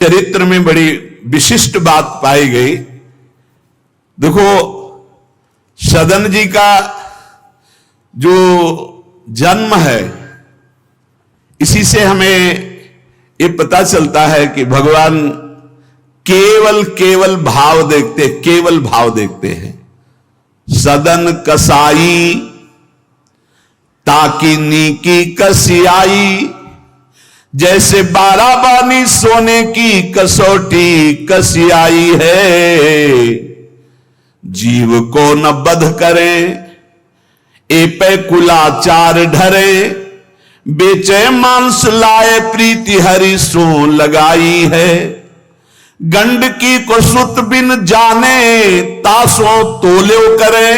चरित्र में बड़ी विशिष्ट बात पाई गई। देखो, सदन जी का जो जन्म है, इसी से हमें ये पता चलता है कि भगवान केवल भाव देखते, केवल भाव देखते हैं। सदन कसाई ताकि नीकी कसियाई, जैसे बाराबानी सोने की कसौटी कसियाई है। जीव को न बध करे ए पे कुलाचार ढरे, बेचे मांस लाए प्रीति हरि सो लगाई है। गंडकी को सुत बिन जाने तासो तोल्यो करे,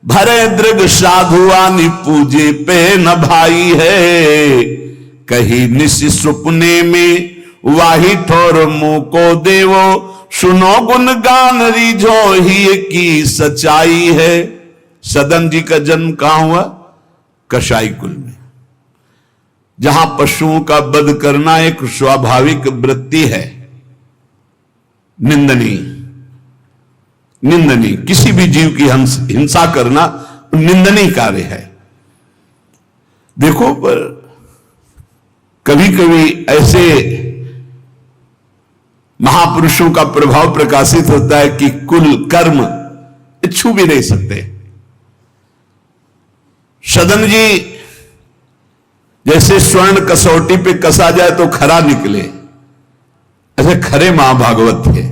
भरे दृग साधुआनी पूजे पे न भाई है। कही निशि सुपने में वाही ठोर मुंह को देवो, सुनो गुण गान रीझो ही की सच्चाई है। सदन जी का जन्म कहां हुआ? कसाई कुल में, जहां पशुओं का वध करना एक स्वाभाविक वृत्ति है। निंदनीय किसी भी जीव की हिंसा करना निंदनीय कार्य है। देखो, पर कभी कभी ऐसे महापुरुषों का प्रभाव प्रकाशित होता है कि कुल कर्म छू भी नहीं सकते। सदन जी जैसे स्वर्ण कसौटी पे कसा जाए तो खरा निकले, ऐसे खरे महाभागवत थे।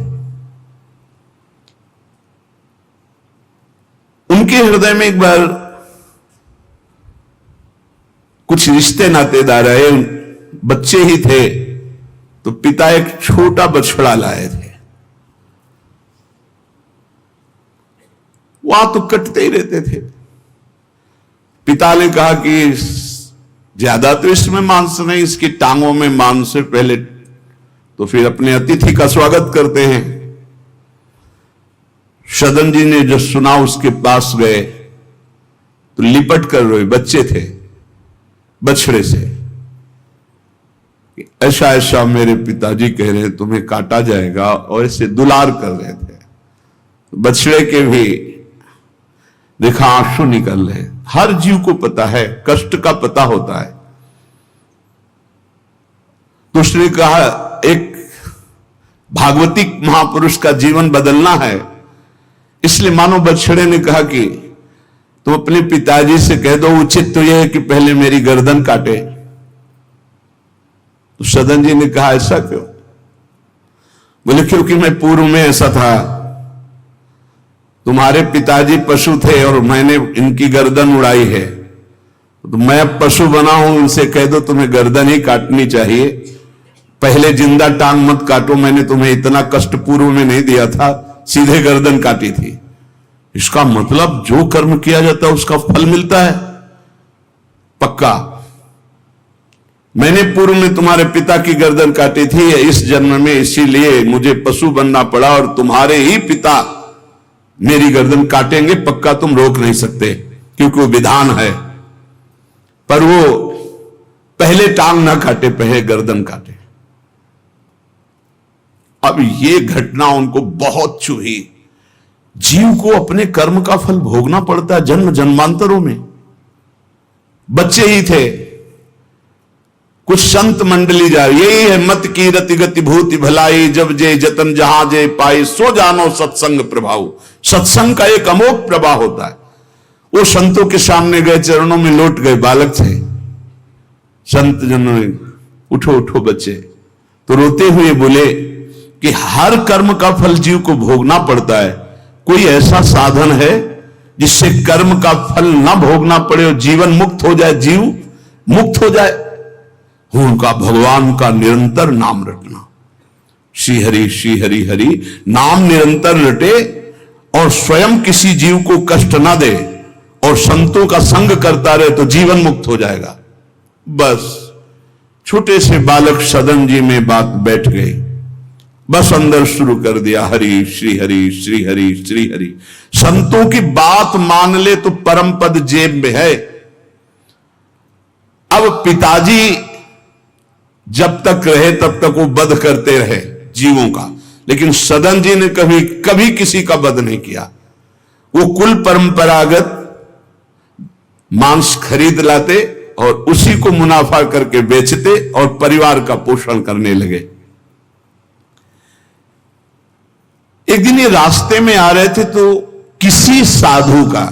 उनके हृदय में एक बार कुछ रिश्ते नातेदार आए, बच्चे ही थे, तो पिता एक छोटा बछड़ा लाए थे। वहां तो कटते ही रहते थे। पिता ने कहा कि ज्यादा तो इसमें मांस नहीं, इसकी टांगों में मांस से पहले तो फिर अपने अतिथि का स्वागत करते हैं। सदन जी ने जो सुना उसके पास गए तो लिपट कर रोए। बच्चे थे, बछड़े से, ऐसा ऐसा मेरे पिताजी कह रहे हैं तुम्हें काटा जाएगा, और ऐसे दुलार कर रहे थे। बछड़े के भी देखा आंसू निकल रहे। हर जीव को पता है, कष्ट का पता होता है। तो उसने कहा एक भागवतिक महापुरुष का जीवन बदलना है, इसलिए मानो बछड़े ने कहा कि तुम अपने पिताजी से कह दो, उचित तो यह है कि पहले मेरी गर्दन काटे। तो सदन जी ने कहा ऐसा क्यों? बोले क्योंकि मैं पूर्व में ऐसा था, तुम्हारे पिताजी पशु थे और मैंने इनकी गर्दन उड़ाई है, तो मैं अब पशु बना हूं, इनसे कह दो तुम्हें गर्दन ही काटनी चाहिए, पहले जिंदा टांग मत काटो, मैंने तुम्हें इतना कष्ट पूर्व में नहीं दिया था, सीधे गर्दन काटी थी। इसका मतलब जो कर्म किया जाता है उसका फल मिलता है पक्का। मैंने पूर्व में तुम्हारे पिता की गर्दन काटी थी इस जन्म में, इसीलिए मुझे पशु बनना पड़ा, और तुम्हारे ही पिता मेरी गर्दन काटेंगे पक्का, तुम रोक नहीं सकते क्योंकि वो विधान है। पर वो पहले टांग ना काटे, पहले गर्दन काटे। अब ये घटना उनको बहुत छुई। जीव को अपने कर्म का फल भोगना पड़ता है जन्म जन्मांतरों में। बच्चे ही थे, कुछ संत मंडली जा रही, यही है मत की रति गति भूति भलाई, जब जे जतन जहां जे पाई, सो जानो सत्संग प्रभाव। सत्संग का एक अमोघ प्रवाह होता है। वो संतों के सामने गए, चरणों में लौट गए, बालक थे। संत जनों उठो उठो बच्चे, तो रोते हुए बोले कि हर कर्म का फल जीव को भोगना पड़ता है, कोई ऐसा साधन है जिससे कर्म का फल ना भोगना पड़े और जीवन मुक्त हो जाए, जीव मुक्त हो जाए? उनका भगवान का निरंतर नाम रटना। श्री हरि हरि नाम निरंतर रटे और स्वयं किसी जीव को कष्ट ना दे और संतों का संग करता रहे तो जीवन मुक्त हो जाएगा। बस छोटे से बालक सदन जी में बात बैठ गई। बस अंदर शुरू कर दिया, हरि श्री हरि श्री हरि श्री हरि। संतों की बात मान ले तो परम पद जेब में है। अब पिताजी जब तक रहे तब तक वो वध करते रहे जीवों का, लेकिन सदन जी ने कभी कभी किसी का वध नहीं किया। वो कुल परंपरागत मांस खरीद लाते और उसी को मुनाफा करके बेचते और परिवार का पोषण करने लगे। एक दिन ये रास्ते में आ रहे थे तो किसी साधु का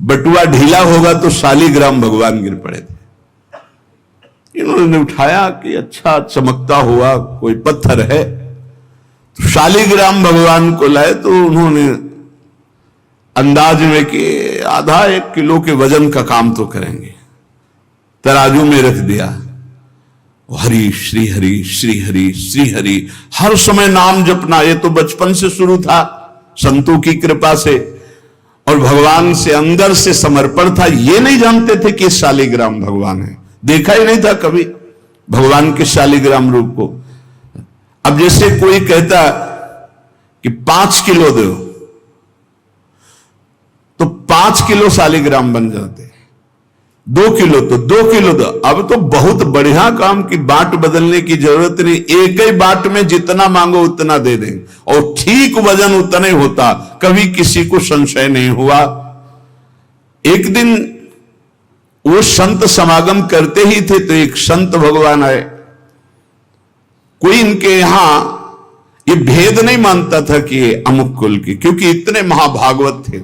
बटुआ ढीला होगा तो शालिग्राम भगवान गिर पड़े थे। इन्होंने उठाया कि अच्छा चमकता हुआ कोई पत्थर है, तो शालिग्राम भगवान को लाए तो उन्होंने अंदाज में कि आधा 1 किलो के वजन का काम तो करेंगे, तराजू में रख दिया। हरि श्री हरि श्री हरि श्री हरि, हर समय नाम जपना। ये तो बचपन से शुरू था संतों की कृपा से, और भगवान से अंदर से समर्पण था। ये नहीं जानते थे कि शालिग्राम भगवान है, देखा ही नहीं था कभी भगवान के शालिग्राम रूप को। अब जैसे कोई कहता कि 5 किलो दो तो 5 किलो शालिग्राम बन जाते, 2 किलो तो 2 किलो दो। अब तो बहुत बढ़िया काम की बाट बदलने की जरूरत नहीं, एक ही बाट में जितना मांगो उतना दे दें और ठीक वजन उतना ही होता, कभी किसी को संशय नहीं हुआ। एक दिन वो संत समागम करते ही थे तो एक संत भगवान आए। कोई इनके यहां ये भेद नहीं मानता था कि ये अमुक कुल की, क्योंकि इतने महाभागवत थे।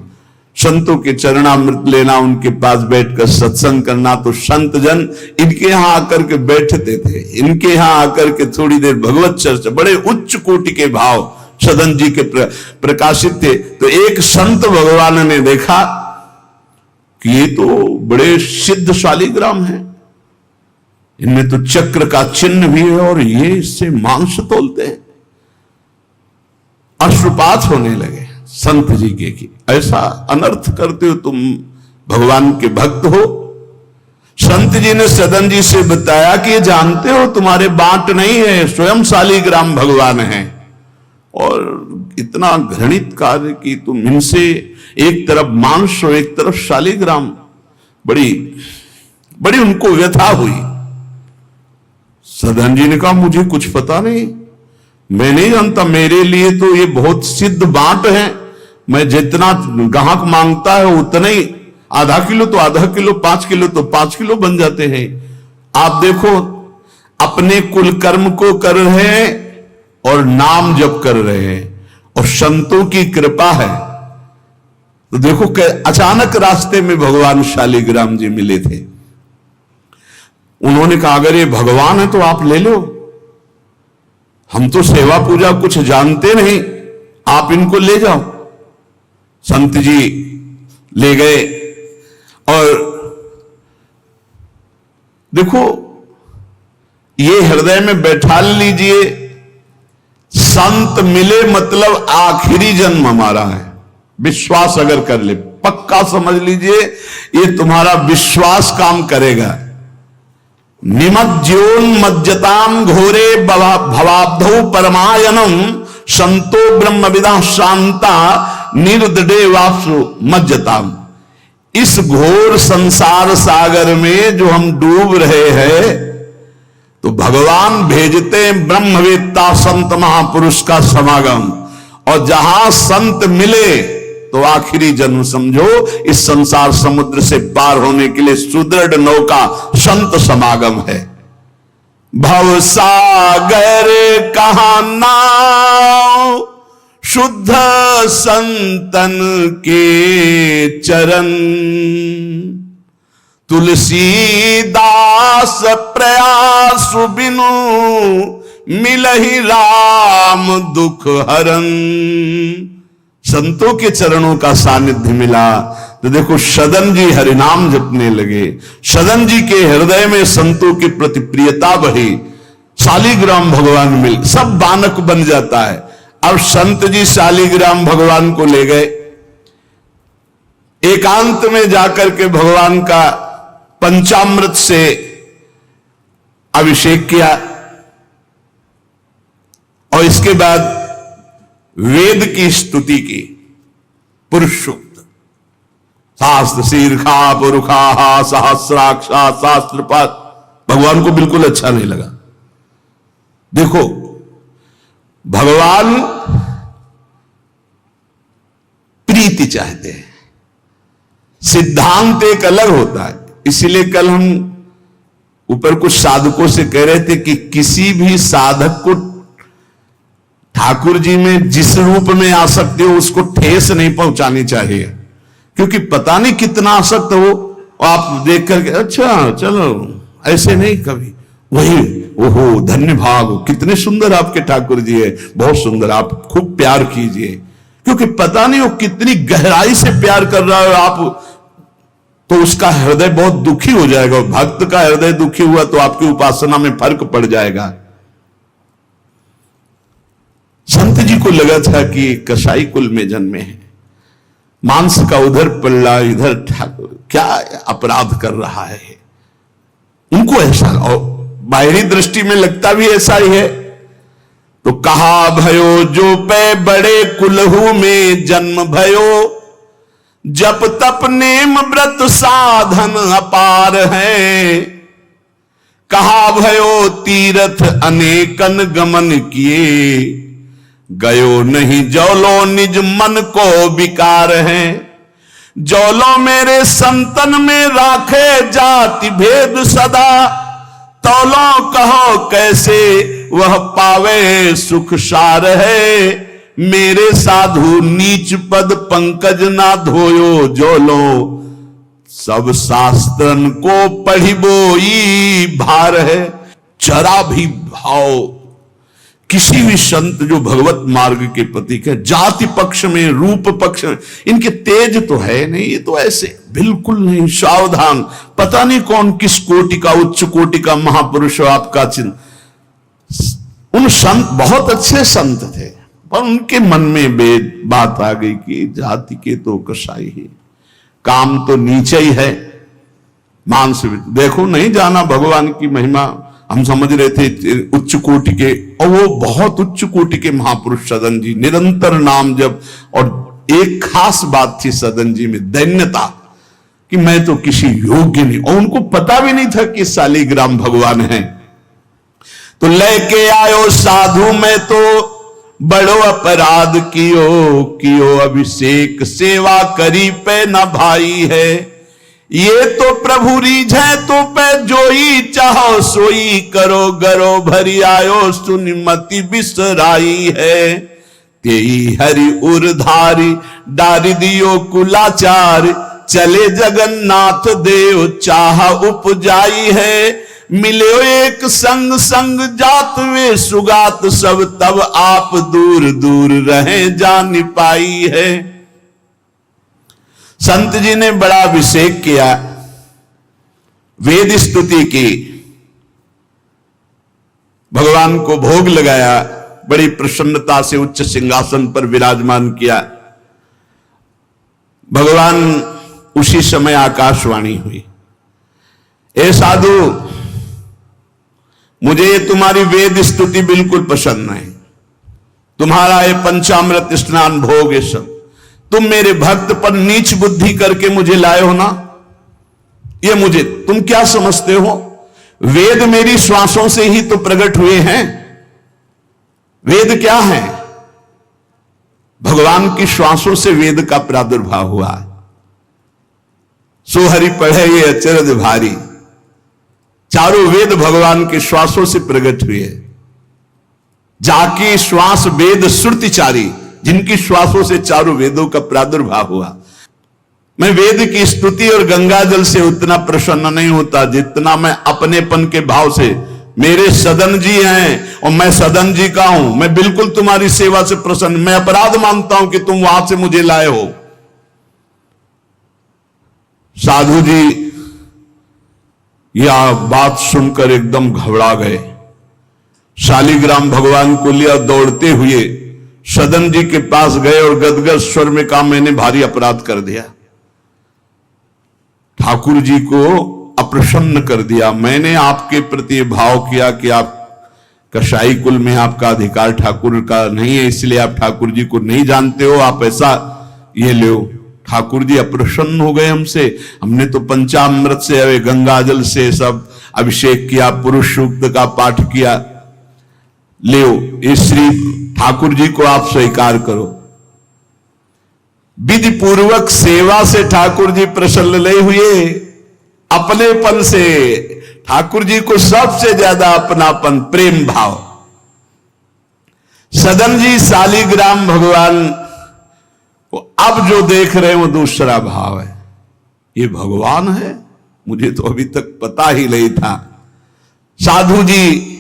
संतों के चरणामृत लेना, उनके पास बैठकर सत्संग करना, तो संत जन इनके यहां आकर के बैठते थे, इनके यहां आकर के थोड़ी देर भगवत चर्चा, बड़े उच्च कोटि के भाव सदन जी के प्रकाशित थे। तो एक संत भगवान ने देखा कि ये तो बड़े सिद्ध शालिग्राम है, इनमें तो चक्र का चिन्ह भी है और ये इससे मांस तोलते हैं। अश्रुपात होने लगे संत जी के कि ऐसा अनर्थ करते हो तुम, भगवान के भक्त हो। संत जी ने सदन जी से बताया कि ये जानते हो तुम्हारे बाट नहीं है, स्वयं शालिग्राम भगवान है, और इतना घृणित कार्य कि तुम इनसे एक तरफ मांस और एक तरफ शालिग्राम। बड़ी बड़ी उनको व्यथा हुई। सदन जी ने कहा मुझे कुछ पता नहीं, मैं नहीं जानता, मेरे लिए तो ये बहुत सिद्ध बाट है, मैं जितना ग्राहक मांगता है उतना ही, आधा किलो तो आधा किलो, 5 किलो तो 5 किलो बन जाते हैं। आप देखो अपने कुल कर्म को कर रहे हैं और नाम जप कर रहे हैं, और संतों की कृपा है। तो देखो अचानक रास्ते में भगवान शालिग्राम जी मिले थे। उन्होंने कहा अगर ये भगवान है तो आप ले लो, हम तो सेवा पूजा कुछ जानते नहीं, आप इनको ले जाओ। संत जी ले गए और देखो ये हृदय में बैठा लीजिए, संत मिले मतलब आखिरी जन्म हमारा है। विश्वास अगर कर ले, पक्का समझ लीजिए ये तुम्हारा विश्वास काम करेगा। निमज्जोन्मज्जताम घोरे भवाब्धौ परमायनम संतो ब्रह्मविदा शांता निर्दडे वापसु मज्जताम। इस घोर संसार सागर में जो हम डूब रहे हैं, तो भगवान भेजते हैं ब्रह्मवेत्ता संत महापुरुष का समागम, और जहां संत मिले तो आखिरी जन्म समझो इस संसार समुद्र से पार होने के लिए सुदृढ़ नौका संत समागम है। भव सागर कहा नाव शुद्ध संतन के चरण, तुलसीदास प्रयास बिनु मिलहि राम दुख हरन। संतों के चरणों का सानिध्य मिला तो देखो सदन जी हरिनाम जपने लगे, सदन जी के हृदय में संतों की प्रति प्रियता बढ़ी, शालिग्राम भगवान मिल, सब बानक बन जाता है। अब संत जी शालिग्राम भगवान को ले गए, एकांत में जाकर के भगवान का पंचामृत से अभिषेक किया, और इसके बाद वेद की स्तुति की, पुरुष सूक्त, शास्त्र शीर्षा पुरुषा सहस्राक्षा शास्त्रपद, भगवान को बिल्कुल अच्छा नहीं लगा। देखो, भगवान प्रीति चाहते हैं, सिद्धांत एक अलग होता है। इसीलिए कल हम ऊपर कुछ साधकों से कह रहे थे कि किसी भी साधक को ठाकुर जी में जिस रूप में आसक्ति हो उसको ठेस नहीं पहुंचानी चाहिए, क्योंकि पता नहीं कितना आसक्त हो, आप देख करके अच्छा चलो, ऐसे नहीं कभी वही ओहो धन्य भाग, कितने सुंदर आपके ठाकुर जी है, बहुत सुंदर, आप खूब प्यार कीजिए, क्योंकि पता नहीं वो कितनी गहराई से प्यार कर रहा है आप, तो उसका हृदय बहुत दुखी हो जाएगा। भक्त का हृदय दुखी हुआ तो आपकी उपासना में फर्क पड़ जाएगा। संत जी को लगा था कि कसाई कुल में जन्मे हैं, मांस का उधर पल्ला इधर ठाकुर, क्या अपराध कर रहा है, उनको ऐसा, और बाहरी दृष्टि में लगता भी ऐसा ही है। तो कहा भयो जो पे बड़े कुलहू में जन्म भयो, जप तप नेम व्रत साधन अपार है। कहा भयो तीर्थ अनेकन गमन किए, गयो नहीं जौलो निज मन को विकार है। जौलो मेरे संतन में राखे जाति भेद सदा, तौलो कहो कैसे वह पावे सुख सार है। मेरे साधु नीच पद पंकज ना धोयो, जोलो सब शास्त्रन को पढ़िबोई भार है। जरा भी भाव किसी भी संत जो भगवत मार्ग के प्रतीक है, जाति पक्ष में रूप पक्ष में इनके तेज तो है नहीं, ये तो ऐसे बिल्कुल नहीं, सावधान, पता नहीं कौन किस कोटि का, उच्च कोटि का महापुरुष आपका चिन्ह। उन संत बहुत अच्छे संत थे, पर उनके मन में बात आ गई कि जाति के तो कसाई है, काम तो नीचे ही है, मांस। देखो, नहीं जाना भगवान की महिमा, हम समझ रहे थे उच्च कोटि के, और वो बहुत उच्च कोटि के महापुरुष सदन जी, निरंतर नाम जप। और एक खास बात थी सदन जी में, दैन्यता, कि मैं तो किसी योग्य नहीं, और उनको पता भी नहीं था कि शालिग्राम भगवान है। तो लेके आयो साधु, मैं तो बड़ो अपराध कियो अभिषेक, सेवा करी पे न भाई है। ये तो प्रभु रीझे तो पे जोई, चाहो सोई करो गरो भरी आयो, सुनिमति बिसराई है। तेई हरि उरधारी डारी दियो कुलाचार, चले जगन्नाथ देव चाह उपजाई है। मिले एक संग संग जात वे सुगात, सब तब आप दूर दूर रहे जान पाई है। संत जी ने बड़ा अभिषेक किया, वेद स्तुति की, भगवान को भोग लगाया, बड़ी प्रसन्नता से उच्च सिंहासन पर विराजमान किया। भगवान उसी समय आकाशवाणी हुई, ए साधु, मुझे ये तुम्हारी वेद स्तुति बिल्कुल पसंद नहीं, तुम्हारा ये पंचामृत स्नान भोग, ये सब तुम मेरे भक्त पर नीच बुद्धि करके मुझे लाए हो ना, ये मुझे तुम क्या समझते हो? वेद मेरी श्वासों से ही तो प्रकट हुए हैं। वेद क्या है? भगवान की श्वासों से वेद का प्रादुर्भाव हुआ है। सो हरि पढ़े ये अचरज भारी, चारों वेद भगवान के श्वासों से प्रकट हुए। जाकी श्वास वेद श्रुतिचारी, जिनकी श्वासों से चारों वेदों का प्रादुर्भाव हुआ। मैं वेद की स्तुति और गंगा जल से उतना प्रसन्न नहीं होता जितना मैं अपनेपन के भाव से, मेरे सदन जी हैं और मैं सदन जी का हूं, मैं बिल्कुल तुम्हारी सेवा से प्रसन्न, मैं अपराध मानता हूं कि तुम वहां से मुझे लाए हो। साधु जी यह बात सुनकर एकदम घबरा गए, शालिग्राम भगवान को लिया, दौड़ते हुए सदन जी के पास गए और गदगद स्वर में कहा, मैंने भारी अपराध कर दिया, ठाकुर जी को अप्रसन्न कर दिया। मैंने आपके प्रति भाव किया कि आप कसाई कुल में आपका अधिकार ठाकुर का नहीं है, इसलिए आप ठाकुर जी को नहीं जानते हो, आप ऐसा ये लो। ठाकुर जी अप्रसन्न हो गए हमसे, हमने तो पंचामृत से गंगा जल से सब अभिषेक किया, पुरुष सूक्त का पाठ किया, ले इस श्री ठाकुर जी को आप स्वीकार करो। विधि पूर्वक सेवा से ठाकुर जी प्रसन्न नहीं हुए, अपनेपन से ठाकुर जी को सबसे ज्यादा अपनापन, प्रेम भाव। सदन जी शालिग्राम भगवान को अब जो देख रहे हैं वो दूसरा भाव है। ये भगवान है, मुझे तो अभी तक पता ही नहीं था। साधु जी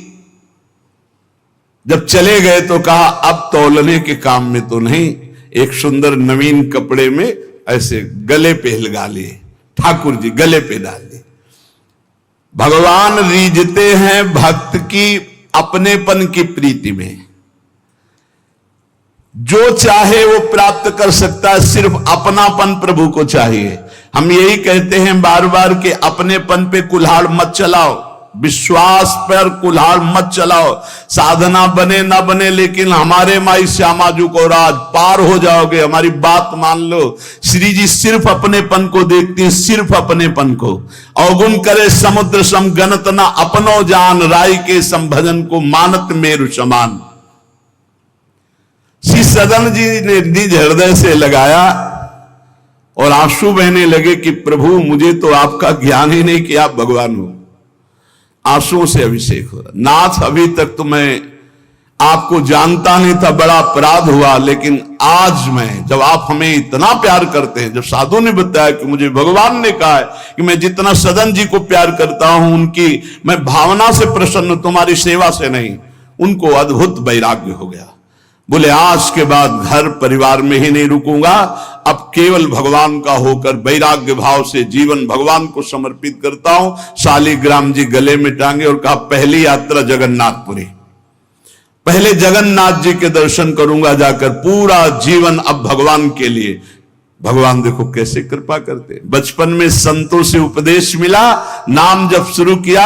जब चले गए तो कहा अब तौलने के काम में तो नहीं, एक सुंदर नवीन कपड़े में ऐसे गले पे लगा लिए, ठाकुर जी गले पे डाल लिए। भगवान रीझते हैं भक्त की अपनेपन की प्रीति में, जो चाहे वो प्राप्त कर सकता है, सिर्फ अपनापन प्रभु को चाहिए। हम यही कहते हैं बार बार कि अपनेपन पे कुल्हाड़ मत चलाओ, विश्वास पर कुल्हाड़ मत चलाओ। साधना बने ना बने, लेकिन हमारे माई श्यामा जी को राज पार हो जाओगे, हमारी बात मान लो। श्री जी सिर्फ अपनेपन को देखती है, सिर्फ अपनेपन को। अवगुण करे समुद्र सम गणत ना अपनो जान, राई के संभजन को मानत मेरु समान। श्री सदन जी ने निज हृदय से लगाया और आंसू बहने लगे कि प्रभु मुझे तो आपका ज्ञान ही नहीं कि आप भगवान हो। आंसुओं से अभिषेक हो रहा, नाथ अभी तक तो मैं आपको जानता नहीं था, बड़ा अपराध हुआ, लेकिन आज मैं, जब आप हमें इतना प्यार करते हैं, जब साधु ने बताया कि मुझे भगवान ने कहा है कि मैं जितना सदन जी को प्यार करता हूं, उनकी मैं भावना से प्रसन्न, तुम्हारी सेवा से नहीं, उनको अद्भुत वैराग्य हो गया। बोले आज के बाद घर परिवार में ही नहीं रुकूंगा, अब केवल भगवान का होकर वैराग्य भाव से जीवन भगवान को समर्पित करता हूं। शालिग्राम जी गले में टांगे और कहा पहली यात्रा जगन्नाथपुरी, पहले जगन्नाथ जी के दर्शन करूंगा जाकर, पूरा जीवन अब भगवान के लिए। भगवान देखो कैसे कृपा करते। बचपन में संतों से उपदेश मिला, नाम जब शुरू किया,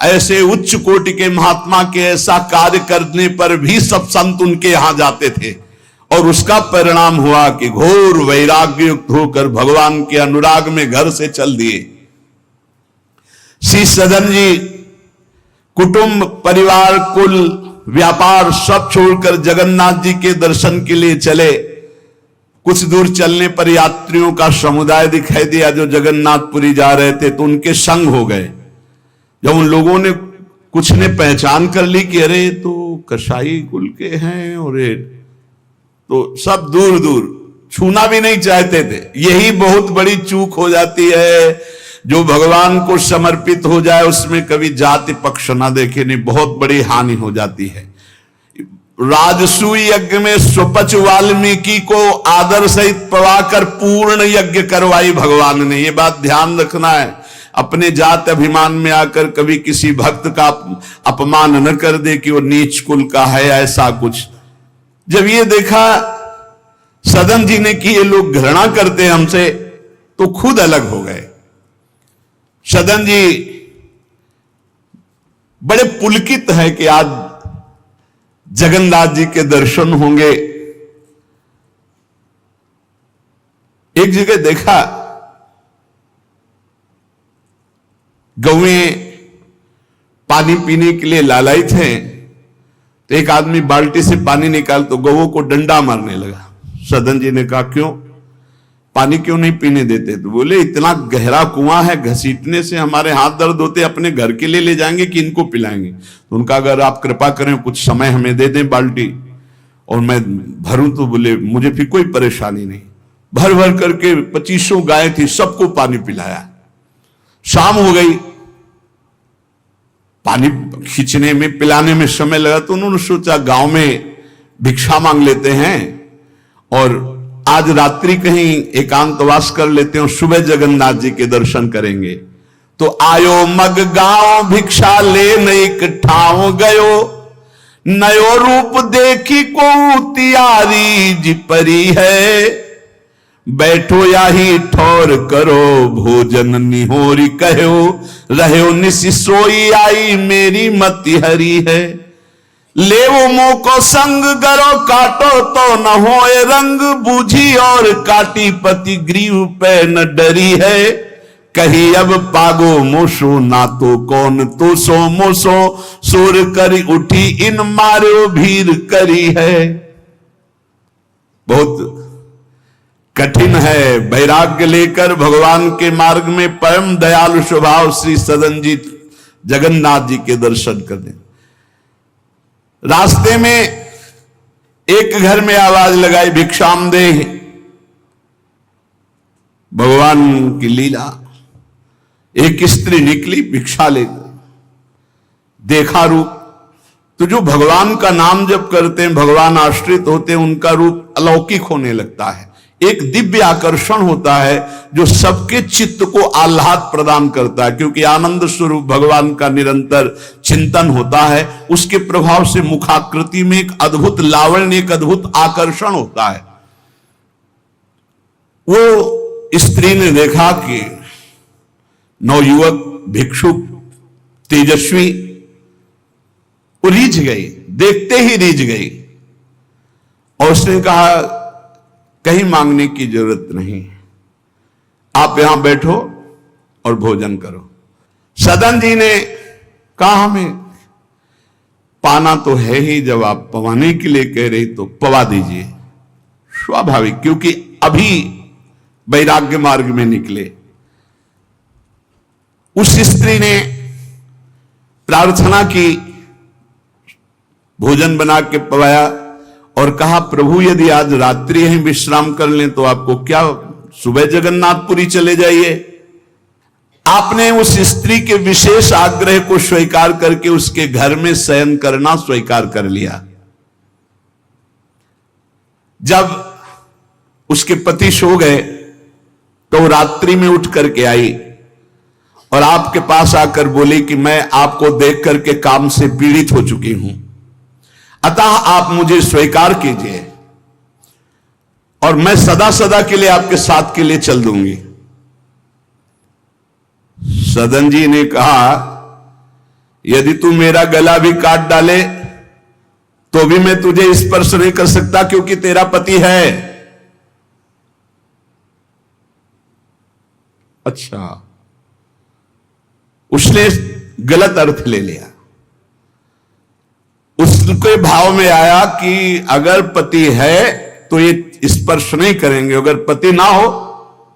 ऐसे उच्च कोटि के महात्मा के ऐसा कार्य करने पर भी सब संत उनके यहां जाते थे, और उसका परिणाम हुआ कि घोर वैराग्य युक्त होकर भगवान के अनुराग में घर से चल दिए। श्री सदन जी कुटुंब परिवार कुल व्यापार सब छोड़कर जगन्नाथ जी के दर्शन के लिए चले। कुछ दूर चलने पर यात्रियों का समुदाय दिखाई दिया जो जगन्नाथपुरी जा रहे थे, तो उनके संग हो गए। जब उन लोगों ने कुछ ने पहचान कर ली कि अरे तो कसाई कुल के हैं, और तो सब दूर दूर छूना भी नहीं चाहते थे। यही बहुत बड़ी चूक हो जाती है, जो भगवान को समर्पित हो जाए उसमें कभी जाति पक्ष ना देखे, नहीं बहुत बड़ी हानि हो जाती है। राजसूय यज्ञ में स्वपच वाल्मीकि को आदर सहित पवाकर पूर्ण यज्ञ करवाई भगवान ने। ये बात ध्यान रखना है, अपने जात अभिमान में आकर कभी किसी भक्त का अपमान न कर दे कि वो नीच कुल का है, ऐसा कुछ। जब ये देखा सदन जी ने कि ये लोग घृणा करते हैं हमसे, तो खुद अलग हो गए। सदन जी बड़े पुलकित है कि आज जगन्नाथ जी के दर्शन होंगे। एक जगह देखा गौएं पानी पीने के लिए लालायित हैं, तो एक आदमी बाल्टी से पानी निकाल तो गौओं को डंडा मारने लगा। सदन जी ने कहा क्यों, पानी क्यों नहीं पीने देते? तो बोले इतना गहरा कुआं है, घसीटने से हमारे हाथ दर्द होते, अपने घर के लिए ले जाएंगे कि इनको पिलाएंगे? तो उनका अगर आप कृपा करें कुछ समय हमें दे दें बाल्टी और मैं भरूं, तो बोले मुझे फिर कोई परेशानी नहीं। भर भर करके 2500 गाय थी, सबको पानी पिलाया। शाम हो गई, पानी खींचने में पिलाने में समय लगा, तो उन्होंने सोचा गांव में भिक्षा मांग लेते हैं और आज रात्रि कहीं एकांतवास कर लेते हैं, सुबह जगन्नाथ जी के दर्शन करेंगे। तो आयो मग गांव भिक्षा ले नई ठाव गयो, नयो रूप देखी को तियारी जी परी है, बैठो या ही ठौर करो भोजन निहोरी कहो, रहो निसि सोई आई मेरी मति हरी है। लेवो मोह को संग गरो काटो तो न होए रंग, बूझी और काटी पति ग्रीव पे न डरी है, कही अब पागो मोसो ना तो कौन तो सो मोसो, सुर करी उठी इन मारो भीर करी है। बहुत कठिन है वैराग्य लेकर भगवान के मार्ग में परम दयालु स्वभाव श्री सदन जी जगन्नाथ जी के दर्शन करने। रास्ते में एक घर में आवाज लगाई, भिक्षाम दे। भगवान की लीला, एक स्त्री निकली भिक्षा लेकर, देखा रूप तो जो भगवान का नाम जप करते हैं, भगवान आश्रित होते हैं, उनका रूप अलौकिक होने लगता है। एक दिव्य आकर्षण होता है जो सबके चित्त को आह्लाद प्रदान करता है, क्योंकि आनंद स्वरूप भगवान का निरंतर चिंतन होता है। उसके प्रभाव से मुखाकृति में एक अद्भुत लावण्य, एक अद्भुत आकर्षण होता है। वो स्त्री ने देखा कि नवयुवक भिक्षुक तेजस्वी, वो रीझ गई, देखते ही रीझ गई, और उसने कहा कहीं मांगने की जरूरत नहीं, आप यहां बैठो और भोजन करो। सदन जी ने कहा हमें पाना तो है ही, जब आप पवाने के लिए कह रही तो पवा दीजिए। स्वाभाविक, क्योंकि अभी वैराग्य मार्ग में निकले। उस स्त्री ने प्रार्थना की, भोजन बना के पवाया और कहा प्रभु यदि आज रात्रि ही विश्राम कर लें तो आपको क्या, सुबह जगन्नाथपुरी चले जाइए। आपने उस स्त्री के विशेष आग्रह को स्वीकार करके उसके घर में शयन करना स्वीकार कर लिया। जब उसके पति सो गए तो रात्रि में उठ करके आई और आपके पास आकर बोली कि मैं आपको देख करके काम से पीड़ित हो चुकी हूं, अतः आप मुझे स्वीकार कीजिए और मैं सदा सदा के लिए आपके साथ के लिए चल दूंगी। सदन जी ने कहा यदि तू मेरा गला भी काट डाले तो भी मैं तुझे स्पर्श नहीं कर सकता, क्योंकि तेरा पति है। अच्छा, उसने गलत अर्थ ले लिया। उसके भाव में आया कि अगर पति है तो ये स्पर्श नहीं करेंगे, अगर पति ना हो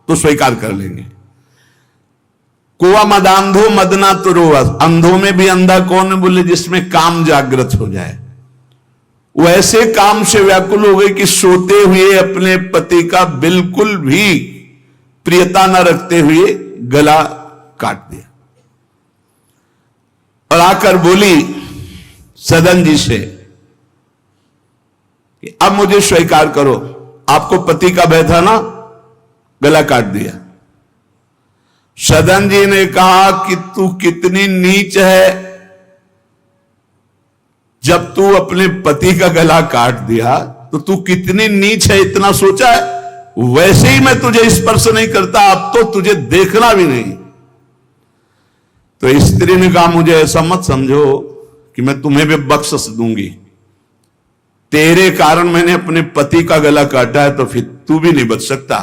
तो स्वीकार कर लेंगे। कुआ मदांधो मदना तो रोवा, अंधों में भी अंधा कौन है, बोले जिसमें काम जागृत हो जाए। वो ऐसे काम से व्याकुल हो गई कि सोते हुए अपने पति का बिल्कुल भी प्रियता न रखते हुए गला काट दिया और आकर बोली सदन जी से कि अब मुझे स्वीकार करो, आपको पति का भय था ना, गला काट दिया। सदन जी ने कहा कि तू कितनी नीच है, जब तू अपने पति का गला काट दिया तो तू कितनी नीच है, इतना सोचा है? वैसे ही मैं तुझे स्पर्श नहीं करता, अब तो तुझे देखना भी नहीं। तो स्त्री ने कहा मुझे ऐसा मत समझो कि मैं तुम्हें भी बख्शिश दूंगी, तेरे कारण मैंने अपने पति का गला काटा है, तो फिर तू भी नहीं बच सकता।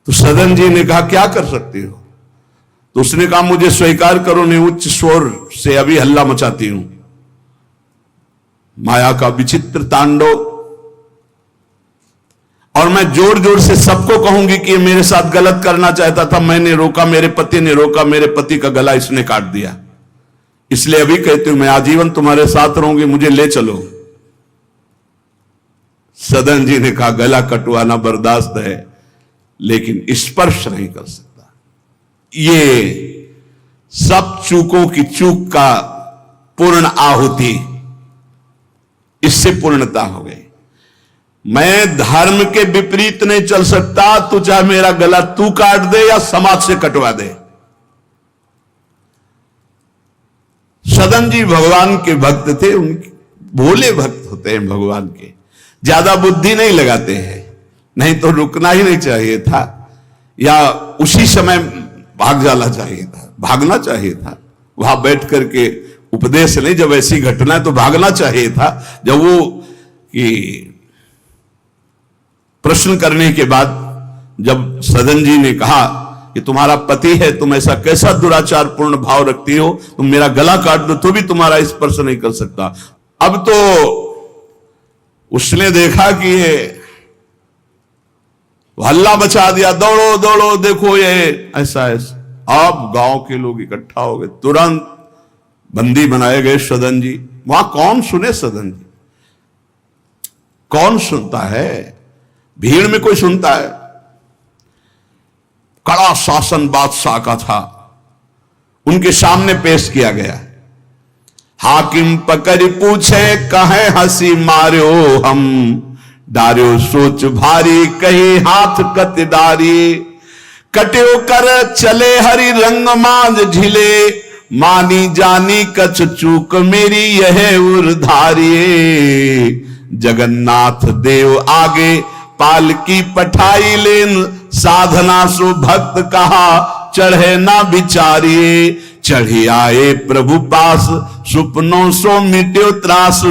तो सदन जी ने कहा क्या कर सकती हो? तो उसने कहा मुझे स्वीकार करो, नहीं उच्च स्वर से अभी हल्ला मचाती हूं। माया का विचित्र तांडव, और मैं जोर जोर से सबको कहूंगी कि ये मेरे साथ गलत करना चाहता था, मैंने रोका, मेरे पति ने रोका, मेरे पति का गला इसने काट दिया, इसलिए अभी कहती हूं मैं आजीवन तुम्हारे साथ रहूंगी, मुझे ले चलो। सदन जी ने कहा गला कटवाना बर्दाश्त है, लेकिन स्पर्श नहीं कर सकता। ये सब चूकों की चूक का पूर्ण आहुति, इससे पूर्णता हो गई। मैं धर्म के विपरीत नहीं चल सकता, तो चाहे मेरा गला तू काट दे या समाज से कटवा दे। सदन जी भगवान के भक्त थे, उनके भोले भक्त होते हैं भगवान के, ज्यादा बुद्धि नहीं लगाते हैं, नहीं तो रुकना ही नहीं चाहिए था या उसी समय भाग जाना चाहिए था, भागना चाहिए था। वहां बैठ करके उपदेश नहीं, जब ऐसी घटना है तो भागना चाहिए था। जब वो कि प्रश्न करने के बाद जब सदन जी ने कहा कि तुम्हारा पति है, तुम ऐसा कैसा दुराचार पूर्ण भाव रखती हो, तुम मेरा गला काट दो तो भी तुम्हारा स्पर्श नहीं कर सकता। अब तो उसने देखा कि ये हल्ला मचा दिया, दौड़ो दौड़ो, देखो ये ऐसा ऐसा। अब गांव के लोग इकट्ठा हो गए, तुरंत बंदी बनाए गए सदन जी। वहां कौन सुने सदन जी, कौन सुनता है, भीड़ में कोई सुनता है। कड़ा शासन बादशाह का था, उनके सामने पेश किया गया। हाकिम पकड़ पूछे कहे हंसी मार्यो हम, डार्यो सोच भारी कही हाथ कत डारी, कट्यो कर चले हरि रंग मांझ झिले, मानी जानी कछ चूक मेरी यह उर्धारी। जगन्नाथ देव आगे पालकी पठाई लेन, साधना सो भक्त कहा चढ़े ना बिचारिये। चढ़े आए प्रभु पास सुपनों सो मिट्यो त्रास,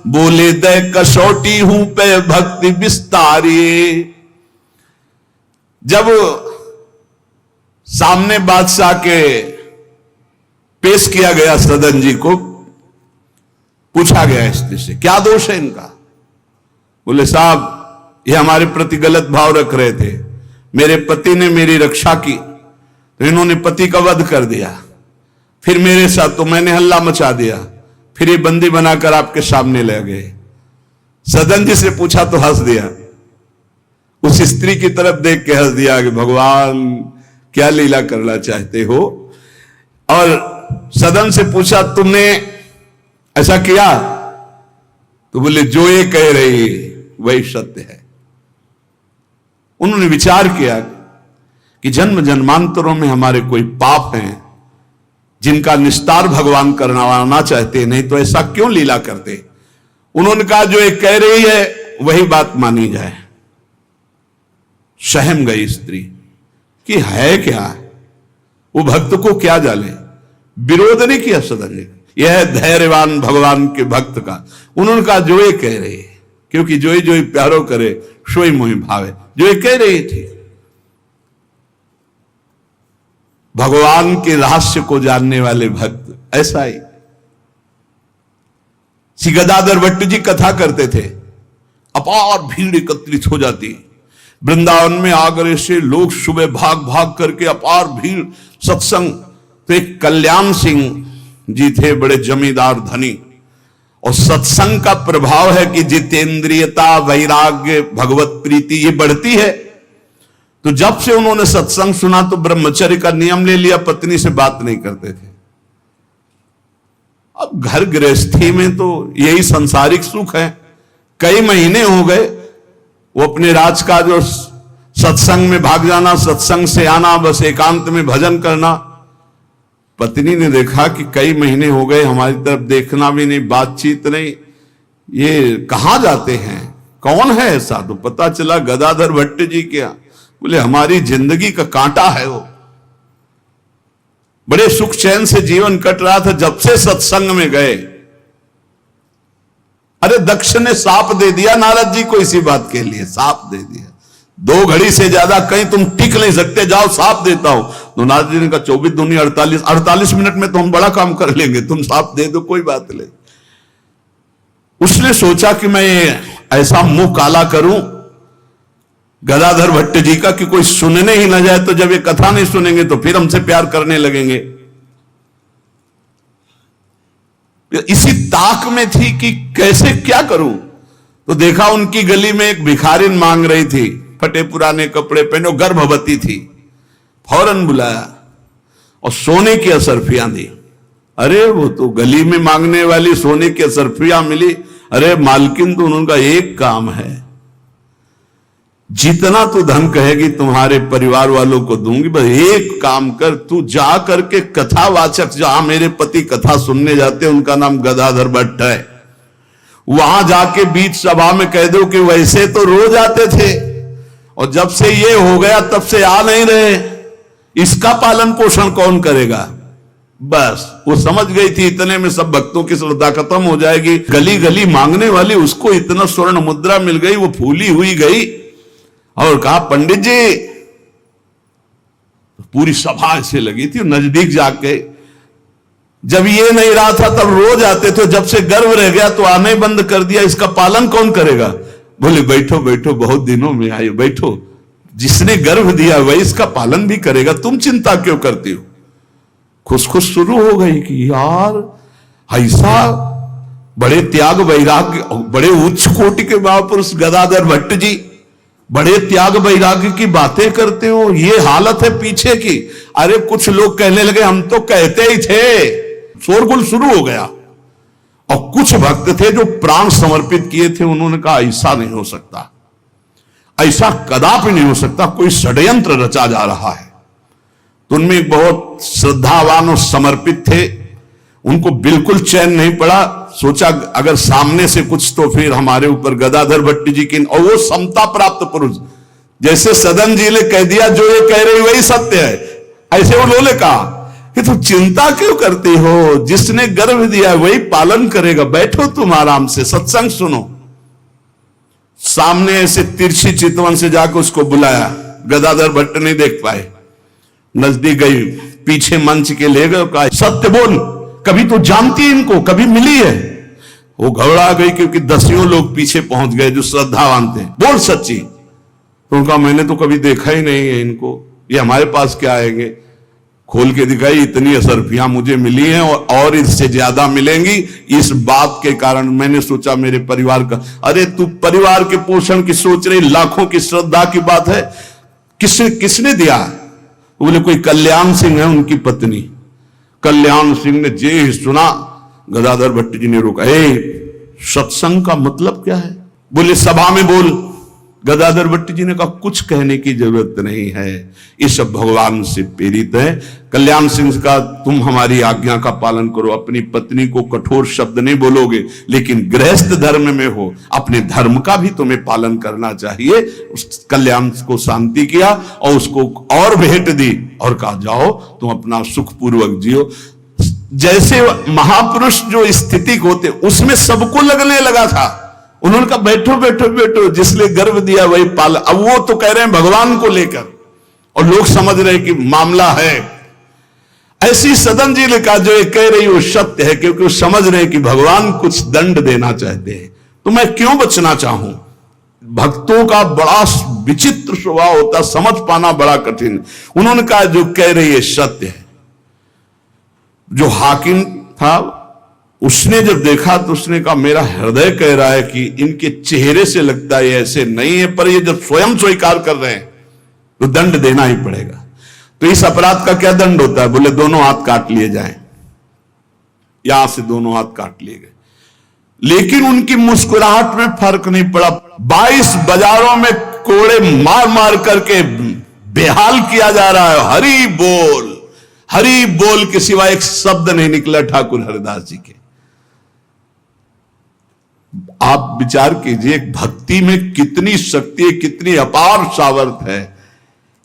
बोले दे कसौटी हूं पे भक्ति विस्तारिये। जब सामने बादशाह के पेश किया गया सदन जी को, पूछा गया स्त्री से क्या दोष है इनका। बोले साहब ये हमारे प्रति गलत भाव रख रहे थे, मेरे पति ने मेरी रक्षा की तो इन्होंने पति का वध कर दिया, फिर मेरे साथ तो मैंने हल्ला मचा दिया, फिर ये बंदी बनाकर आपके सामने ले गए। सदन जी से पूछा तो हंस दिया, उस स्त्री की तरफ देख के हंस दिया कि भगवान क्या लीला करना चाहते हो। और सदन से पूछा तुमने ऐसा किया, तो बोले जो ये कह रही वही सत्य है। उन्होंने विचार किया कि जन्म जन्मांतरों में हमारे कोई पाप हैं जिनका निस्तार भगवान करना चाहते, नहीं तो ऐसा क्यों लीला करते। उन्होंने कहा जो ये कह रही है वही बात मानी जाए। सहम गई स्त्री कि है क्या, वो भक्त को क्या जाने, विरोध नहीं किया सदन ने। यह धैर्यवान भगवान के भक्त का। उन्होंने कहा जो ये कह रही है, क्योंकि जो ही प्यारो करे सोई मोहि भावे, जो ये कह रही थी। भगवान के रहस्य को जानने वाले भक्त ऐसा ही। श्री गदाधर भट्ट जी कथा करते थे, अपार भीड़ एकत्रित हो जाती वृंदावन में। आगरे से लोग सुबह भाग भाग करके अपार भीड़ सत्संग। तो एक कल्याण सिंह जी थे, बड़े जमींदार धनी, और सत्संग का प्रभाव है कि जितेंद्रियता, वैराग्य, भगवत प्रीति ये बढ़ती है। तो जब से उन्होंने सत्संग सुना तो ब्रह्मचर्य का नियम ले लिया, पत्नी से बात नहीं करते थे। अब घर गृहस्थी में तो यही संसारिक सुख है। कई महीने हो गए वो अपने राज का जो सत्संग में भाग जाना, सत्संग से आना, बस एकांत में भजन करना। पत्नी ने देखा कि कई महीने हो गए हमारी तरफ देखना भी नहीं, बातचीत नहीं, ये कहां जाते हैं, कौन है ऐसा। तो पता चला गदाधर भट्ट जी क्या। बोले हमारी जिंदगी का कांटा है वो, बड़े सुख चैन से जीवन कट रहा था, जब से सत्संग में गए। अरे दक्ष ने साप दे दिया नारद जी को इसी बात के लिए, साप दे दिया। 2 घड़ी से ज्यादा कहीं तुम टिक नहीं सकते, जाओ साप देता हूं। तो नारद जी ने कहा 24 दूनी 48 मिनट में तो हम बड़ा काम कर लेंगे, तुम साप दे दो कोई बात नहीं। उसने सोचा कि मैं ऐसा मुंह काला करूं गदाधर भट्ट जी का कि कोई सुनने ही ना जाए, तो जब ये कथा नहीं सुनेंगे तो फिर हमसे प्यार करने लगेंगे। इसी ताक में थी कि कैसे क्या करूं। तो देखा उनकी गली में एक भिखारिन मांग रही थी, फटे पुराने कपड़े पहने, गर्भवती थी। फौरन बुलाया और सोने की असरफियां दी। अरे वो तो गली में मांगने वाली सोने की असरफियां मिली। अरे मालकिन तो उनका एक काम है, जितना तू धन कहेगी तुम्हारे परिवार वालों को दूंगी, बस एक काम कर, तू जा करके कथावाचक, जहां मेरे पति कथा सुनने जाते हैं उनका नाम गदाधर भट्ट है, वहां जाके बीच सभा में कह दो कि वैसे तो रोज आते थे और जब से ये हो गया तब से आ नहीं रहे, इसका पालन पोषण कौन करेगा। बस वो समझ गई थी इतने में सब भक्तों की श्रद्धा खत्म हो जाएगी। गली गली मांगने वाली उसको इतना स्वर्ण मुद्रा मिल गई, वो फूली हुई गई और कहा पंडित जी, पूरी सभा ऐसे लगी थी, नजदीक जाके जब ये नहीं रहा था तब रोज आते थे, जब से गर्व रह गया तो आने बंद कर दिया, इसका पालन कौन करेगा? बोले बैठो बैठो, बहुत दिनों में आए, बैठो, जिसने गर्भ दिया वही इसका पालन भी करेगा, तुम चिंता क्यों करती हो? खुश खुश शुरू हो गई कि यार ऐसा बड़े त्याग वैराग्य, बड़े उच्च कोटि के महापुरुष गदाधर भट्ट जी बड़े त्याग वैराग्य की बातें करते हो, ये हालत है पीछे की। अरे कुछ लोग कहने लगे हम तो कहते ही थे, शोरगुल शुरू हो गया। और कुछ भक्त थे जो प्राण समर्पित किए थे, उन्होंने कहा ऐसा नहीं हो सकता, ऐसा कदापि नहीं हो सकता, कोई षड्यंत्र रचा जा रहा है। तो उनमें एक बहुत श्रद्धावान और समर्पित थे, उनको बिल्कुल चैन नहीं पड़ा। सोचा अगर सामने से कुछ तो फिर हमारे ऊपर गदाधर भट्ट जी की, और वो समता प्राप्त पुरुष, जैसे सदन जी ने कह दिया जो ये कह रही वही सत्य है, ऐसे उन्होंने कहा कि तुम चिंता क्यों करती हो, जिसने गर्भ दिया वही पालन करेगा, बैठो तुम आराम से सत्संग सुनो। सामने ऐसे तिरछी चितवन से जाकर उसको बुलाया, गदाधर भट्ट नहीं देख पाए, नजदीक गई, पीछे मंच के ले गए, कहा सत्य बोल, कभी तो जानती इनको, कभी मिली है? वो घबरा गई क्योंकि दसियों लोग पीछे पहुंच गए जो श्रद्धावान थे। बोल सच्ची। तो उनका मैंने तो कभी देखा ही नहीं है इनको, ये हमारे पास क्या आएंगे? खोल के दिखाई, इतनी असरफियां मुझे मिली हैं और इससे ज्यादा मिलेंगी। इस बात के कारण मैंने सोचा मेरे परिवार का, अरे तू परिवार के पोषण की सोच रही, लाखों की श्रद्धा की बात है, किसने दिया? बोले कोई कल्याण सिंह है उनकी पत्नी। कल्याण सिंह ने जे ही सुना, गदाधर भट्ट जी ने रोका, सत्संग का मतलब क्या है? बोले सभा में बोल। गदाधर भट्ट जी ने कहा कुछ कहने की जरूरत नहीं है, ये सब भगवान से प्रेरित है। कल्याण सिंह का तुम हमारी आज्ञा का पालन करो, अपनी पत्नी को कठोर शब्द नहीं बोलोगे, लेकिन गृहस्थ धर्म में हो, अपने धर्म का भी तुम्हें पालन करना चाहिए। उस कल्याण को शांति किया और उसको और भेंट दी और कहा जाओ तुम अपना सुखपूर्वक जियो। जैसे महापुरुष जो स्थिति होते उसमें सबको लगने लगा था। उन्होंने कहा बैठो बैठो बैठो, जिसने गर्भ दिया वही पाल। अब वो तो कह रहे हैं भगवान को लेकर, और लोग समझ रहे हैं कि मामला है। ऐसी सदन जी ने कहा जो ये कह रही वो सत्य है, क्योंकि वो समझ रहे हैं कि भगवान कुछ दंड देना चाहते हैं, तो मैं क्यों बचना चाहूं? भक्तों का बड़ा विचित्र स्वभाव होता, समझ पाना बड़ा कठिन। उन्होंने कहा जो कह रही है सत्य है। जो हाकिम था उसने जब देखा तो उसने कहा मेरा हृदय कह रहा है कि इनके चेहरे से लगता है ऐसे नहीं है, पर ये जब स्वयं स्वीकार कर रहे हैं तो दंड देना ही पड़ेगा। तो इस अपराध का क्या दंड होता है? बोले दोनों हाथ काट लिए जाएं। यहां से दोनों हाथ काट लिए गए, लेकिन उनकी मुस्कुराहट में फर्क नहीं पड़ा। 22 बाजारों में कोड़े मार मार करके बेहाल किया जा रहा है। हरि बोल के सिवा एक शब्द नहीं निकला ठाकुर हरिदास जी के। आप विचार कीजिए भक्ति में कितनी शक्ति है, कितनी अपार सामर्थ है।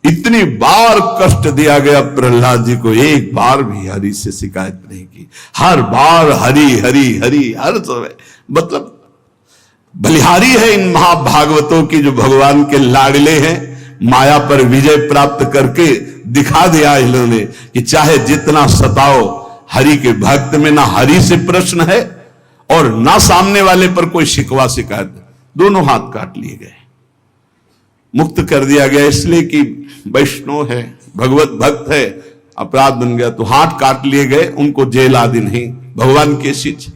इतनी बार कष्ट दिया गया प्रहलाद जी को, एक बार भी हरि से शिकायत नहीं की। हर बार हरि हरि हरि, हर समय मतलब बलिहारी है इन महाभागवतों की जो भगवान के लाडले हैं। माया पर विजय प्राप्त करके दिखा दिया इन्होंने कि चाहे जितना सताओ, हरि के भक्त में ना हरि से प्रश्न है और ना सामने वाले पर कोई शिकवा शिकायत। दोनों हाथ काट लिए गए, मुक्त कर दिया गया, इसलिए कि वैष्णव है, भगवत भक्त है। अपराध बन गया तो हाथ काट लिए गए, उनको जेल आदि नहीं, भगवान के शिच।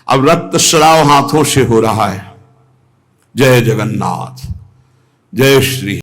अब रक्त स्राव हाथों से हो रहा है। जय जगन्नाथ, जय श्री